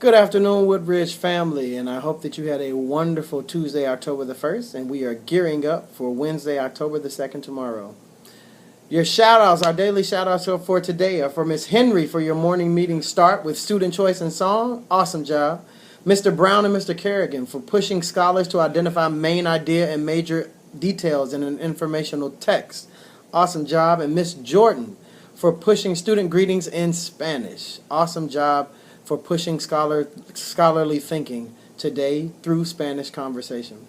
Good afternoon, Woodridge family, and I hope that you had a wonderful Tuesday, October the 1st, and we are gearing up for Wednesday, October the 2nd tomorrow. Your shout-outs, our daily shout-outs for today are for Miss Henry for your morning meeting start with student choice and song. Awesome job. Mr. Brown and Mr. Kerrigan for pushing scholars to identify main idea and major details in an informational text. Awesome job. And Miss Jordan for pushing student greetings in Spanish. Awesome job for pushing scholarly thinking today through Spanish conversation.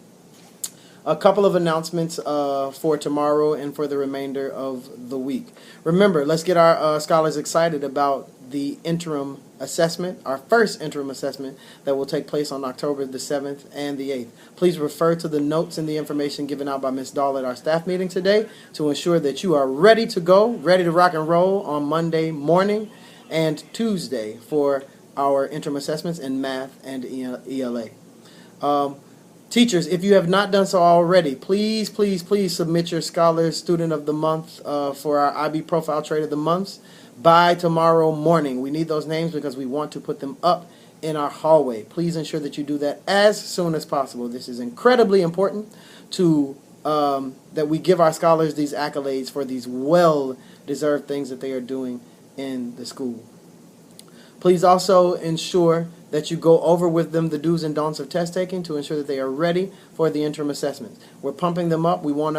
A couple of announcements for tomorrow and for the remainder of the week. Remember, let's get our scholars excited about the interim assessment, our first interim assessment that will take place on October the 7th and the 8th. Please refer to the notes and the information given out by Ms. Dahl at our staff meeting today to ensure that you are ready to go, ready to rock and roll on Monday morning and Tuesday for our interim assessments in math and ELA. Teachers, if you have not done so already, please submit your Scholars Student of the Month for our IB Profile Trade of the Months by tomorrow morning. We need those names because we want to put them up in our hallway. Please ensure that you do that as soon as possible. This is incredibly important to that we give our scholars these accolades for these well-deserved things that they are doing in the school. Please also ensure that you go over with them the do's and don'ts of test taking to ensure that they are ready for the interim assessments. We're pumping them up. We want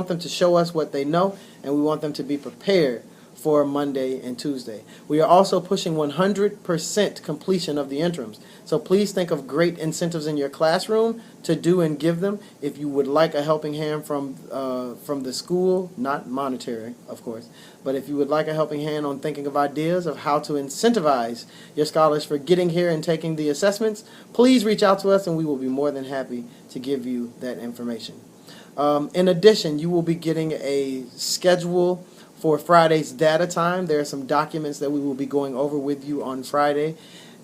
them to show us what they know, and we want them to be prepared for Monday and Tuesday. We are also pushing 100% completion of the interims. So please think of great incentives in your classroom to do and give them. If you would like a helping hand from the school, not monetary, of course, but if you would like a helping hand on thinking of ideas of how to incentivize your scholars for getting here and taking the assessments, please reach out to us and we will be more than happy to give you that information. In addition, you will be getting a schedule for Friday's data time. There are some documents that we will be going over with you on Friday,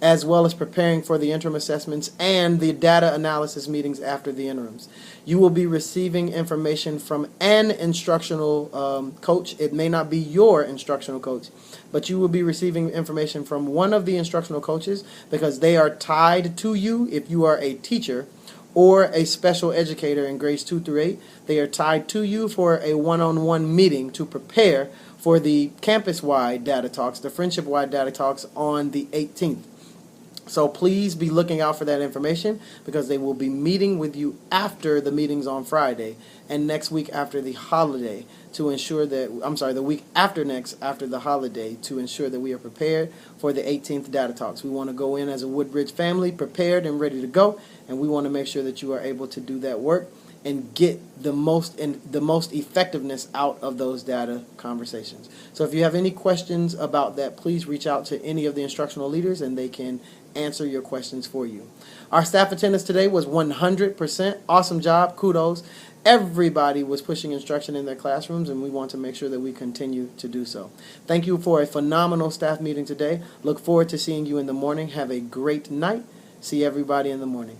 as well as preparing for the interim assessments and the data analysis meetings after the interims. You will be receiving information from an instructional coach. It may not be your instructional coach, but you will be receiving information from one of the instructional coaches because they are tied to you if you are a teacher or a special educator in grades 2 through 8. They are tied to you for a one-on-one meeting to prepare for the campus-wide data talks, the friendship-wide data talks on the 18th. So please be looking out for that information because they will be meeting with you after the meetings on Friday and next week after the holiday to ensure that, the week after next after the holiday to ensure that we are prepared for the 18th data talks. We want to go in as a Woodridge family prepared and ready to go, and we want to make sure that you are able to do that work and get the most effectiveness out of those data conversations. So if you have any questions about that, please reach out to any of the instructional leaders and they can answer your questions for you. Our staff attendance today was 100%. Awesome job. Kudos. Everybody was pushing instruction in their classrooms, and we want to make sure that we continue to do so. Thank you for a phenomenal staff meeting today. Look forward to seeing you in the morning. Have a great night. See everybody in the morning.